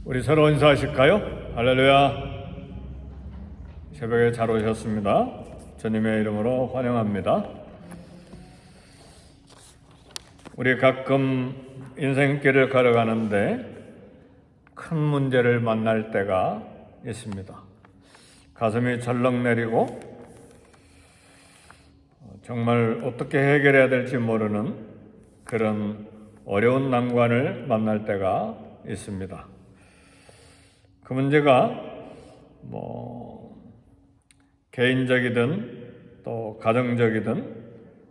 우리 서로 인사하실까요? 할렐루야. 새벽에 잘 오셨습니다. 주님의 이름으로 환영합니다. 우리 가끔 인생길을 걸어가는데 큰 문제를 만날 때가 있습니다. 가슴이 절렁 내리고 정말 어떻게 해결해야 될지 모르는 그런 어려운 난관을 만날 때가 있습니다. 그 문제가 개인적이든 또 가정적이든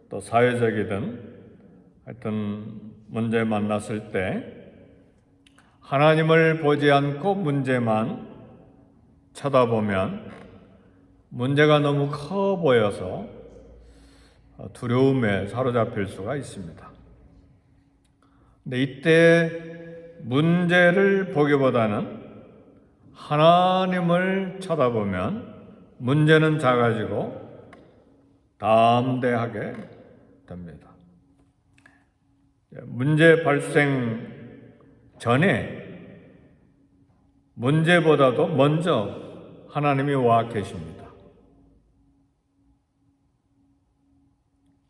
또 사회적이든 하여튼 문제 만났을 때 하나님을 보지 않고 문제만 쳐다보면 문제가 너무 커 보여서 두려움에 사로잡힐 수가 있습니다. 근데 이때 문제를 보기보다는 하나님을 쳐다보면 문제는 작아지고 담대하게 됩니다. 문제 발생 전에 문제보다도 먼저 하나님이 와 계십니다.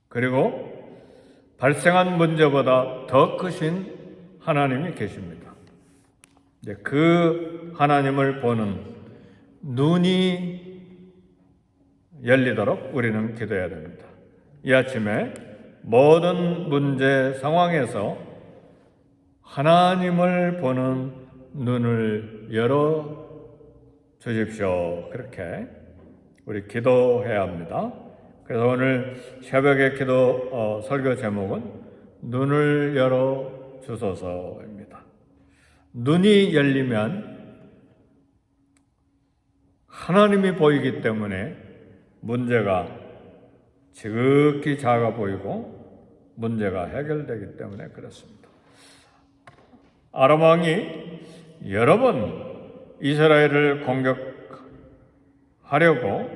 그리고 발생한 문제보다 더 크신 하나님이 계십니다. 그 하나님을 보는 눈이 열리도록 우리는 기도해야 됩니다. 이 아침에 모든 문제 상황에서 하나님을 보는 눈을 열어 주십시오. 그렇게 우리 기도해야 합니다. 그래서 오늘 새벽의 기도 설교 제목은 눈을 열어 주소서입니다. 눈이 열리면 하나님이 보이기 때문에 문제가 지극히 작아 보이고 문제가 해결되기 때문에 그렇습니다. 아람 왕이 여러 번 이스라엘을 공격하려고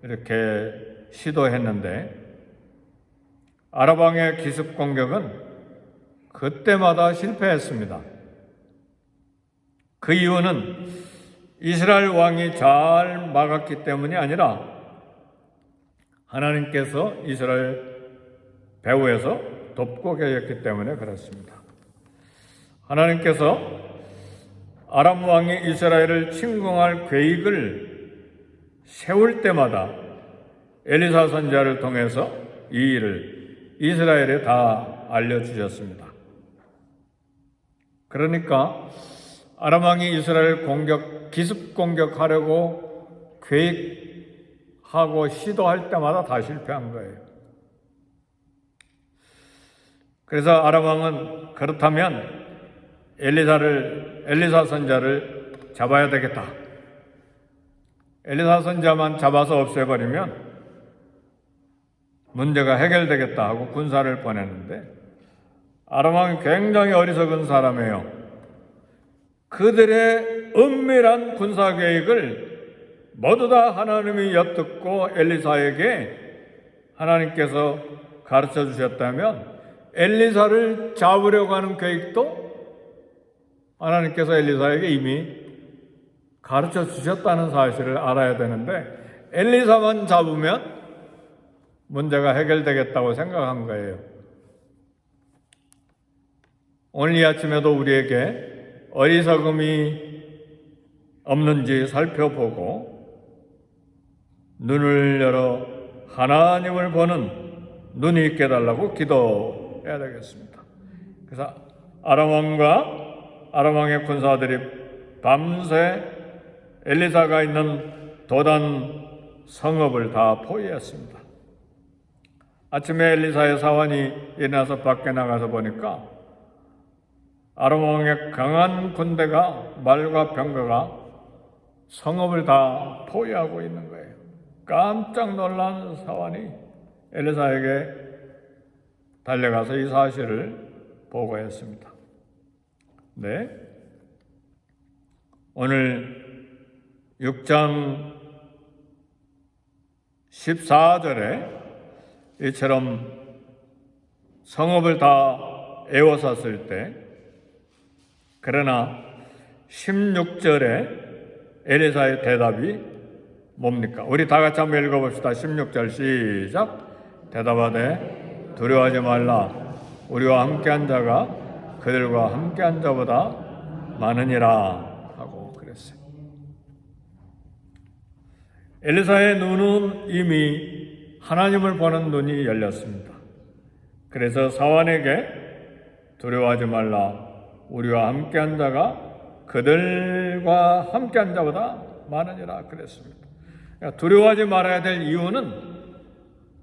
이렇게 시도했는데 아람 왕의 기습 공격은 그때마다 실패했습니다. 그 이유는 이스라엘 왕이 잘 막았기 때문이 아니라 하나님께서 이스라엘 배후에서 돕고 계셨기 때문에 그렇습니다. 하나님께서 아람 왕이 이스라엘을 침공할 계획을 세울 때마다 엘리사 선지자를 통해서 이 일을 이스라엘에 다 알려주셨습니다. 그러니까 아람 왕이 이스라엘 기습 공격하려고 계획하고 시도할 때마다 다 실패한 거예요. 그래서 아람 왕은 그렇다면 엘리사 선지자를 잡아야 되겠다. 엘리사 선지자만 잡아서 없애버리면 문제가 해결되겠다 하고 군사를 보냈는데 아람 왕이 굉장히 어리석은 사람이에요. 그들의 은밀한 군사 계획을 모두 다 하나님이 엿듣고 엘리사에게 하나님께서 가르쳐 주셨다면 엘리사를 잡으려고 하는 계획도 하나님께서 엘리사에게 이미 가르쳐 주셨다는 사실을 알아야 되는데 엘리사만 잡으면 문제가 해결되겠다고 생각한 거예요. 오늘 이 아침에도 우리에게 어리석음이 없는지 살펴보고 눈을 열어 하나님을 보는 눈이 있게 해달라고 기도해야 되겠습니다. 그래서 아람 왕의 군사들이 밤새 엘리사가 있는 도단 성읍을 다 포위했습니다. 아침에 엘리사의 사환이 일어나서 밖에 나가서 보니까 아람 왕의 강한 군대가 말과 병거가 성읍을 다 포위하고 있는 거예요. 깜짝 놀란 사환이 엘리사에게 달려가서 이 사실을 보고했습니다. 네, 오늘 6장 14절에 이처럼 성읍을 다 에워쌌을 때 그러나 16절에 엘리사의 대답이 뭡니까? 우리 다 같이 한번 읽어봅시다. 16절 시작. 대답하되 두려워하지 말라. 우리와 함께한 자가 그들과 함께한 자보다 많으니라 하고 그랬어요. 엘리사의 눈은 이미 하나님을 보는 눈이 열렸습니다. 그래서 사환에게 두려워하지 말라. 우리와 함께한 자가 그들과 함께한 자보다 많으니라 그랬습니다. 그러니까 두려워하지 말아야 될 이유는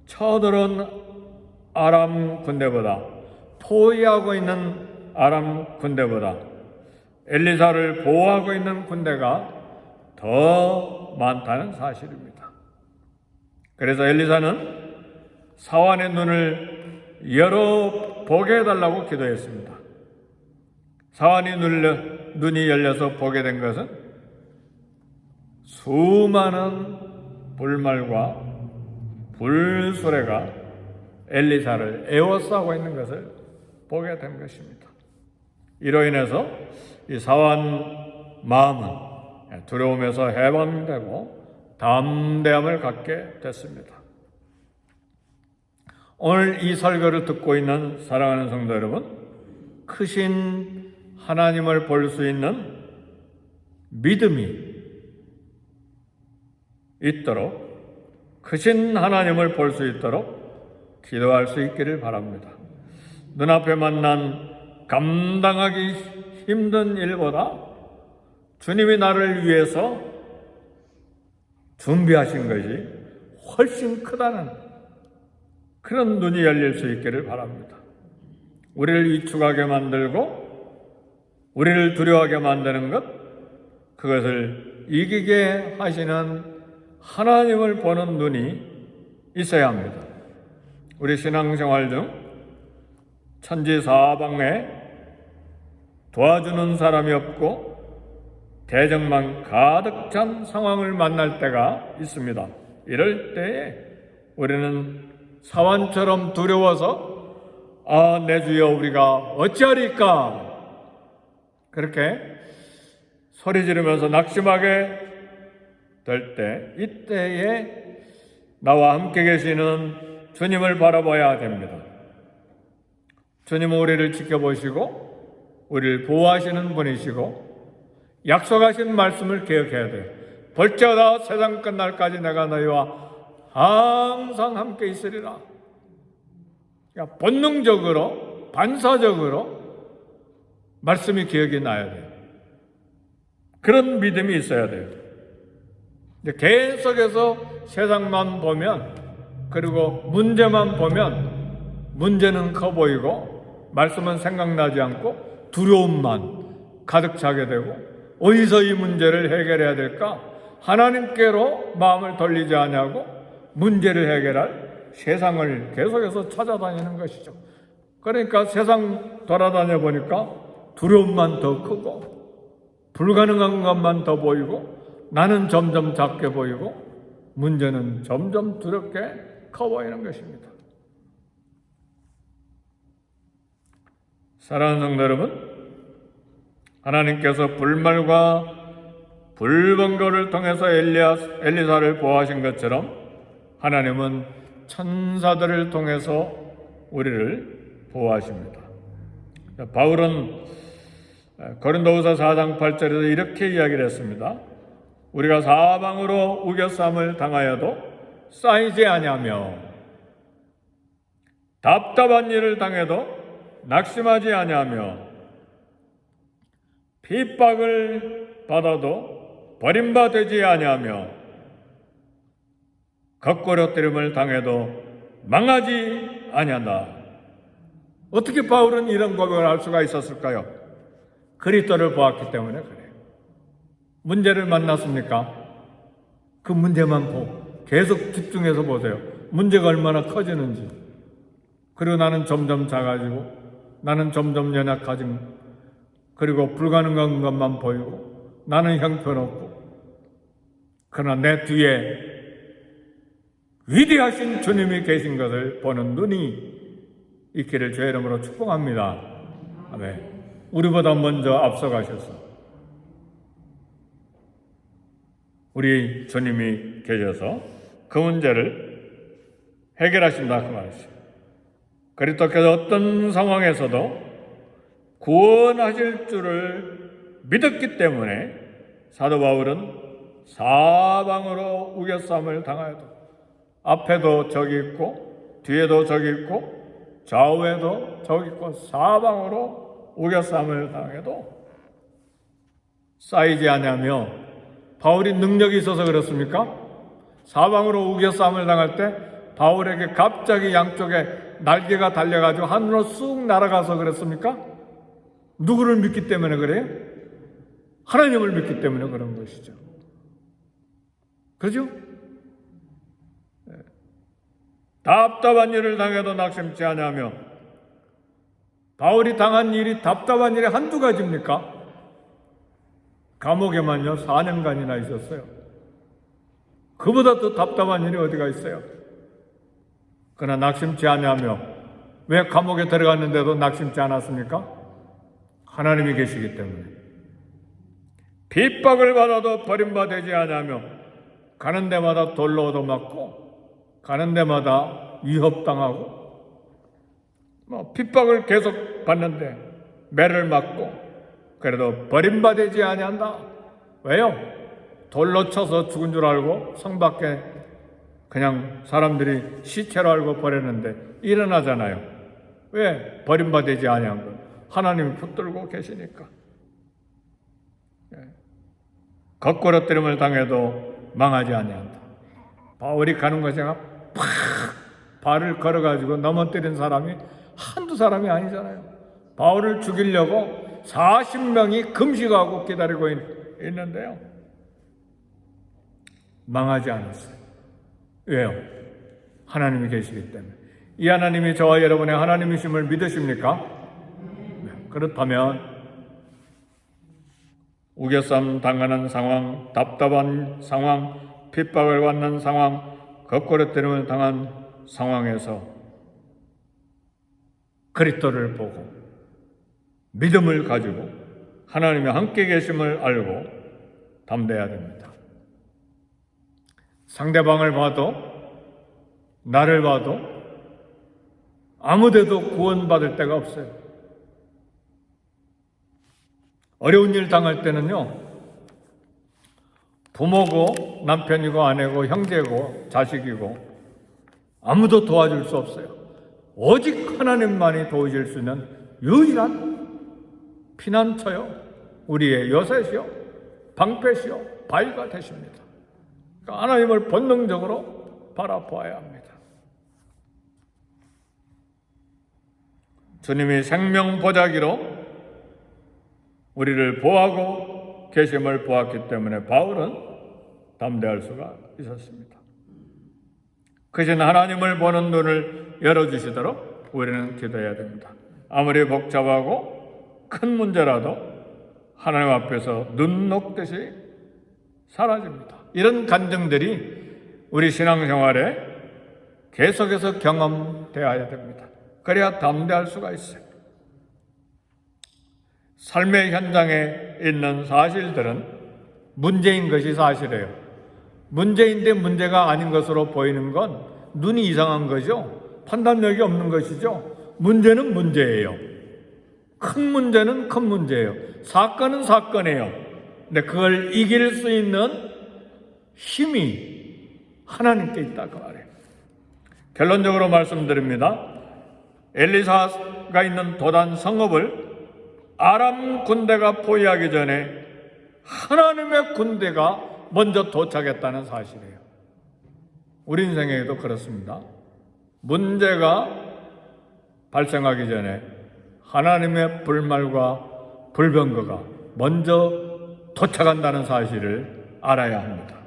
쳐들어온 아람 군대보다, 포위하고 있는 아람 군대보다 엘리사를 보호하고 있는 군대가 더 많다는 사실입니다. 그래서 엘리사는 사환의 눈을 열어 보게 해달라고 기도했습니다. 사환이 눈이 열려서 보게 된 것은 수많은 불말과 불수레가 엘리사를 에워싸고 있는 것을 보게 된 것입니다. 이로 인해서 이 사환 마음은 두려움에서 해방되고 담대함을 갖게 됐습니다. 오늘 이 설교를 듣고 있는 사랑하는 성도 여러분, 크신 하나님을 볼 수 있는 믿음이 있도록, 크신 하나님을 볼 수 있도록 기도할 수 있기를 바랍니다. 눈앞에 만난 감당하기 힘든 일보다 주님이 나를 위해서 준비하신 것이 훨씬 크다는 그런 눈이 열릴 수 있기를 바랍니다. 우리를 위축하게 만들고 우리를 두려워하게 만드는 것, 그것을 이기게 하시는 하나님을 보는 눈이 있어야 합니다. 우리 신앙생활 중 천지사방에 도와주는 사람이 없고 대적만 가득 찬 상황을 만날 때가 있습니다. 이럴 때에 우리는 사환처럼 두려워서 내 주여 우리가 어찌하리까 그렇게 소리 지르면서 낙심하게 될 때, 이때에 나와 함께 계시는 주님을 바라봐야 됩니다. 주님은 우리를 지켜보시고 우리를 보호하시는 분이시고 약속하신 말씀을 기억해야 돼요. 볼지어다 세상 끝날까지 내가 너희와 항상 함께 있으리라. 그러니까 본능적으로, 반사적으로 말씀이 기억이 나야 돼요. 그런 믿음이 있어야 돼요. 계속해서 세상만 보면, 그리고 문제만 보면 문제는 커 보이고 말씀은 생각나지 않고 두려움만 가득 차게 되고, 어디서 이 문제를 해결해야 될까? 하나님께로 마음을 돌리지 않냐고 문제를 해결할 세상을 계속해서 찾아다니는 것이죠. 그러니까 세상 돌아다녀 보니까 두려움만 더 크고 불가능한 것만 더 보이고 나는 점점 작게 보이고 문제는 점점 두렵게 커 보이는 것입니다. 사랑하는 성도 여러분, 하나님께서 불말과 불번거를 통해서 엘리사를 보호하신 것처럼 하나님은 천사들을 통해서 우리를 보호하십니다. 바울은 고린도후서 4장 8절에서 이렇게 이야기를 했습니다. 우리가 사방으로 우겨쌈을 당하여도 쌓이지 아니하며 답답한 일을 당해도 낙심하지 아니하며 핍박을 받아도 버림받지 아니하며 거꾸러뜨림을 당해도 망하지 아니한다. 어떻게 바울은 이런 고백을 할 수가 있었을까요? 그리스도를 보았기 때문에 그래요. 문제를 만났습니까? 그 문제만 보고 계속 집중해서 보세요. 문제가 얼마나 커지는지. 그리고 나는 점점 작아지고 나는 점점 연약해지고 그리고 불가능한 것만 보이고 나는 형편없고, 그러나 내 뒤에 위대하신 주님이 계신 것을 보는 눈이 있기를 주의 이름으로 축복합니다. 아멘. 우리보다 먼저 앞서가셔서 우리 주님이 계셔서 그 문제를 해결하신다 그 말이죠. 그리스도께서 어떤 상황에서도 구원하실 줄을 믿었기 때문에 사도 바울은 사방으로 우겨쌈을 당하여도 앞에도 적이 있고 뒤에도 적이 있고 좌우에도 적이 있고 사방으로 우겨쌈을 당해도 쌓이지 않으며, 바울이 능력이 있어서 그렇습니까? 사방으로 우겨쌈을 당할 때 바울에게 갑자기 양쪽에 날개가 달려가지고 하늘로 쑥 날아가서 그랬습니까? 누구를 믿기 때문에 그래요? 하나님을 믿기 때문에 그런 것이죠. 그렇죠? 답답한 일을 당해도 낙심치 아니하며, 바울이 당한 일이 답답한 일이 한두 가지입니까? 감옥에만요 4년간이나 있었어요. 그보다 더 답답한 일이 어디가 있어요? 그러나 낙심치 아니하며, 왜 감옥에 들어갔는데도 낙심치 않았습니까? 하나님이 계시기 때문에. 핍박을 받아도 버림받지 아니하며, 가는 데마다 돌로 얻어맞고 가는 데마다 위협당하고 핍박을 계속 받는데 매를 맞고 그래도 버림받지 아니한다. 왜요? 돌로 쳐서 죽은 줄 알고 성 밖에 그냥 사람들이 시체로 알고 버렸는데 일어나잖아요. 왜? 버림받지 아니한 거. 하나님이 붙들고 계시니까. 거꾸러뜨림을 당해도 망하지 아니한다. 바울이 가는 것이 팍 발을 걸어가지고 넘어뜨린 사람이 한두 사람이 아니잖아요. 바울을 죽이려고 40명이 금식하고 기다리고 있는데요. 망하지 않았어요. 왜요? 하나님이 계시기 때문에. 이 하나님이 저와 여러분의 하나님이심을 믿으십니까? 그렇다면 우겨쌈 당하는 상황, 답답한 상황, 핍박을 받는 상황, 거꾸러뜨림을 당한 상황에서 그리스도를 보고 믿음을 가지고 하나님이 함께 계심을 알고 담대해야 됩니다. 상대방을 봐도 나를 봐도 아무데도 구원받을 데가 없어요. 어려운 일 당할 때는요, 부모고 남편이고 아내고 형제고 자식이고 아무도 도와줄 수 없어요. 오직 하나님만이 도와줄 수 있는 유일한 피난처요, 우리의 요새시요, 방패시요, 바위가 되십니다. 그러니까 하나님을 본능적으로 바라보아야 합니다. 주님이 생명 보자기로 우리를 보호하고 계심을 보았기 때문에 바울은 담대할 수가 있었습니다. 그신 하나님을 보는 눈을 열어주시도록 우리는 기도해야 됩니다. 아무리 복잡하고 큰 문제라도 하나님 앞에서 눈 녹듯이 사라집니다. 이런 간증들이 우리 신앙생활에 계속해서 경험되어야 됩니다. 그래야 담대할 수가 있어요. 삶의 현장에 있는 사실들은 문제인 것이 사실이에요. 문제인데 문제가 아닌 것으로 보이는 건 눈이 이상한 거죠. 판단력이 없는 것이죠. 문제는 문제예요. 큰 문제는 큰 문제예요. 사건은 사건이에요. 근데 그걸 이길 수 있는 힘이 하나님께 있다 그 말이에요. 결론적으로 말씀드립니다. 엘리사가 있는 도단 성읍을 아람 군대가 포위하기 전에 하나님의 군대가 먼저 도착했다는 사실이에요. 우리 인생에도 그렇습니다. 문제가 발생하기 전에 하나님의 불말과 불병거가 먼저 도착한다는 사실을 알아야 합니다.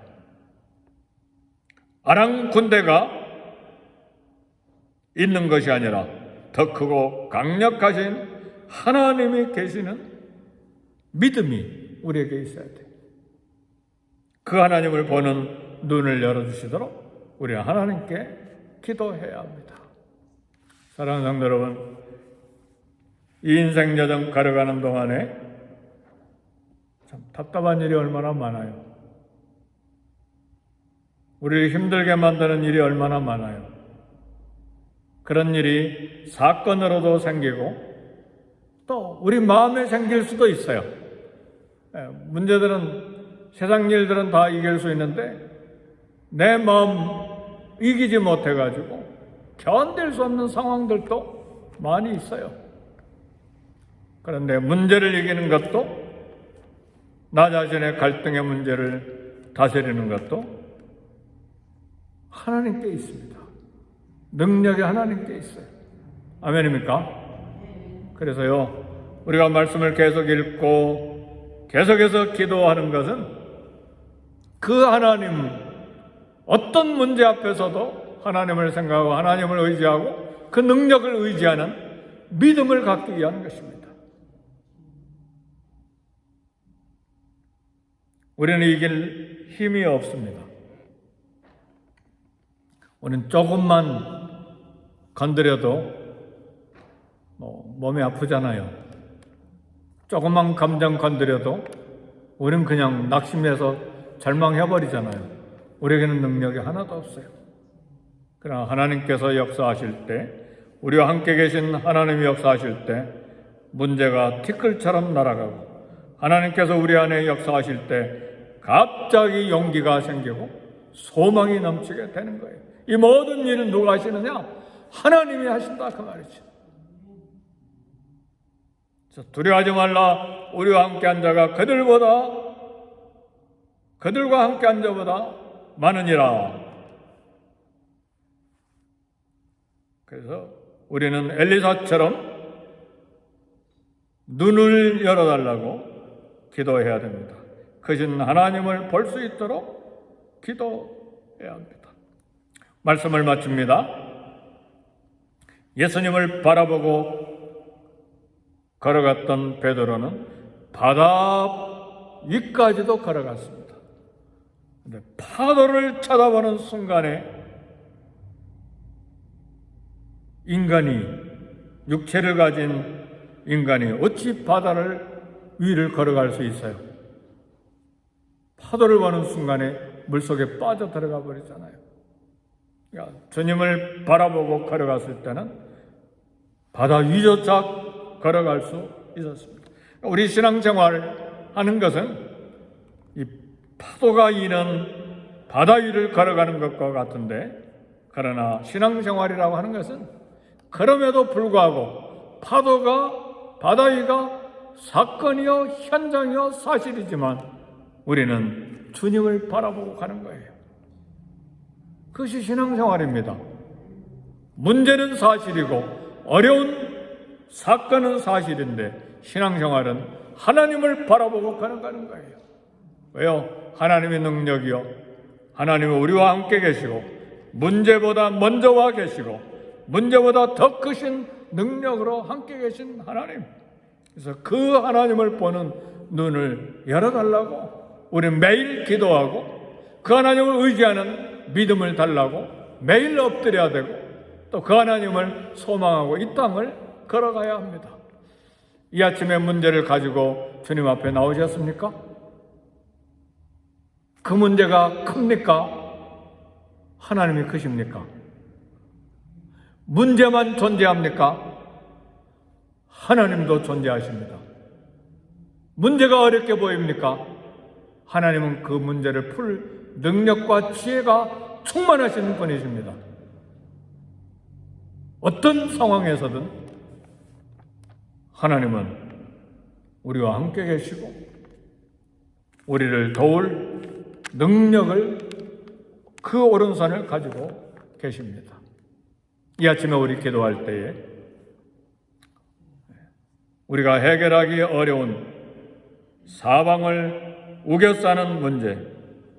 아람 군대가 있는 것이 아니라 더 크고 강력하신 하나님이 계시는 믿음이 우리에게 있어야 돼요. 그 하나님을 보는 눈을 열어주시도록 우리는 하나님께 기도해야 합니다. 사랑하는 성도 여러분, 이 인생 여정 걸어가는 동안에 참 답답한 일이 얼마나 많아요. 우리를 힘들게 만드는 일이 얼마나 많아요. 그런 일이 사건으로도 생기고 또 우리 마음에 생길 수도 있어요. 문제들은, 세상 일들은 다 이길 수 있는데 내 마음 이기지 못해가지고 견딜 수 없는 상황들도 많이 있어요. 그런데 문제를 이기는 것도, 나 자신의 갈등의 문제를 다스리는 것도 하나님께 있습니다. 능력이 하나님께 있어요. 아멘입니까? 그래서요, 우리가 말씀을 계속 읽고 계속해서 기도하는 것은 그 하나님, 어떤 문제 앞에서도 하나님을 생각하고 하나님을 의지하고 그 능력을 의지하는 믿음을 갖기 위한 것입니다. 우리는 이길 힘이 없습니다. 우리는 조금만 건드려도 몸이 아프잖아요. 조금만 감정 건드려도 우리는 그냥 낙심해서 절망해버리잖아요. 우리에게는 능력이 하나도 없어요. 그러나 하나님께서 역사하실 때, 우리와 함께 계신 하나님이 역사하실 때 문제가 티끌처럼 날아가고, 하나님께서 우리 안에 역사하실 때 갑자기 용기가 생기고 소망이 넘치게 되는 거예요. 이 모든 일은 누가 하시느냐? 하나님이 하신다, 그 말이죠. 두려워하지 말라. 우리와 함께한 자가 그들과 함께한 자보다 많으니라. 그래서 우리는 엘리사처럼 눈을 열어달라고 기도해야 됩니다. 크신 하나님을 볼 수 있도록 기도해야 합니다. 말씀을 마칩니다. 예수님을 바라보고 걸어갔던 베드로는 바다 위까지도 걸어갔습니다. 그런데 파도를 쳐다보는 순간에 인간이, 육체를 가진 인간이 어찌 바다를 위를 걸어갈 수 있어요? 파도를 보는 순간에 물속에 빠져들어가 버리잖아요. 그러니까 주님을 바라보고 걸어갔을 때는 바다 위조차 걸어갈 수 있었습니다. 우리 신앙생활 하는 것은 이 파도가 이는 바다 위를 걸어가는 것과 같은데, 그러나 신앙생활이라고 하는 것은 그럼에도 불구하고 파도가, 바다 위가 사건이요 현장이요 사실이지만 우리는 주님을 바라보고 가는 거예요. 그것이 신앙생활입니다. 문제는 사실이고 어려운 사건은 사실인데 신앙생활은 하나님을 바라보고 가는 거예요. 왜요? 하나님의 능력이요, 하나님은 우리와 함께 계시고 문제보다 먼저 와 계시고 문제보다 더 크신 능력으로 함께 계신 하나님, 그래서 그 하나님을 보는 눈을 열어달라고 우리는 매일 기도하고 그 하나님을 의지하는 믿음을 달라고 매일 엎드려야 되고 또 그 하나님을 소망하고 이 땅을 걸어가야 합니다. 이 아침에 문제를 가지고 주님 앞에 나오셨습니까? 그 문제가 큽니까? 하나님이 크십니까? 문제만 존재합니까? 하나님도 존재하십니다. 문제가 어렵게 보입니까? 하나님은 그 문제를 풀 능력과 지혜가 충만하신 분이십니다. 어떤 상황에서든 하나님은 우리와 함께 계시고 우리를 도울 능력을, 그 오른손을 가지고 계십니다. 이 아침에 우리 기도할 때에 우리가 해결하기 어려운 사방을 우겨싸는 문제,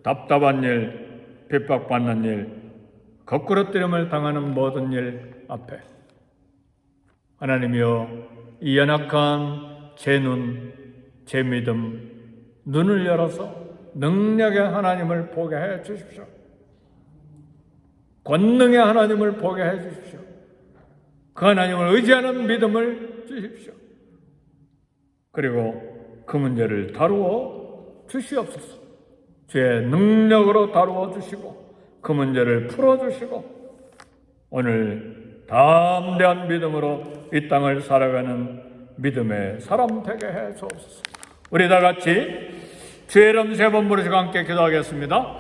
답답한 일, 핍박받는 일, 거꾸러뜨림을 당하는 모든 일 앞에 하나님이여, 이 연약한 제 눈, 제 믿음, 눈을 열어서 능력의 하나님을 보게 해 주십시오. 권능의 하나님을 보게 해 주십시오. 그 하나님을 의지하는 믿음을 주십시오. 그리고 그 문제를 다루어 주시옵소서. 주의 능력으로 다루어 주시고 그 문제를 풀어주시고 오늘 담대한 믿음으로 이 땅을 살아가는 믿음의 사람 되게 해 주옵소서. 우리 다 같이 주의 이름 3번 부르시고 함께 기도하겠습니다.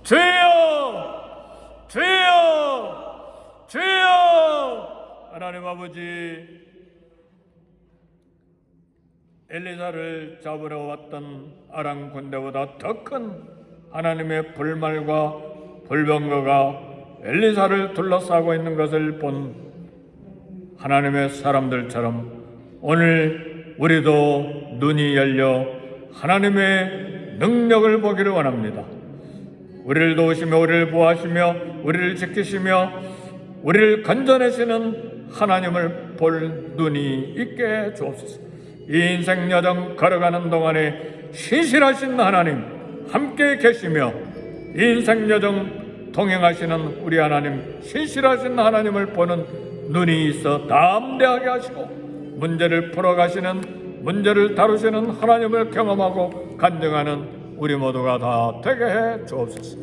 주여! 주여! 주여! 하나님 아버지, 엘리사를 잡으러 왔던 아람 군대보다 더 큰 하나님의 불말과 불병거가 엘리사를 둘러싸고 있는 것을 본 하나님의 사람들처럼 오늘 우리도 눈이 열려 하나님의 능력을 보기를 원합니다. 우리를 도우시며 우리를 보호하시며 우리를 지키시며 우리를 건져내시는 하나님을 볼 눈이 있게 해 주옵소서. 이 인생 여정 걸어가는 동안에 신실하신 하나님 함께 계시며 이 인생 여정 동행하시는 우리 하나님, 신실하신 하나님을 보는 눈이 있어 담대하게 하시고 문제를 풀어가시는, 문제를 다루시는 하나님을 경험하고 간증하는 우리 모두가 다 되게 해 주옵소서.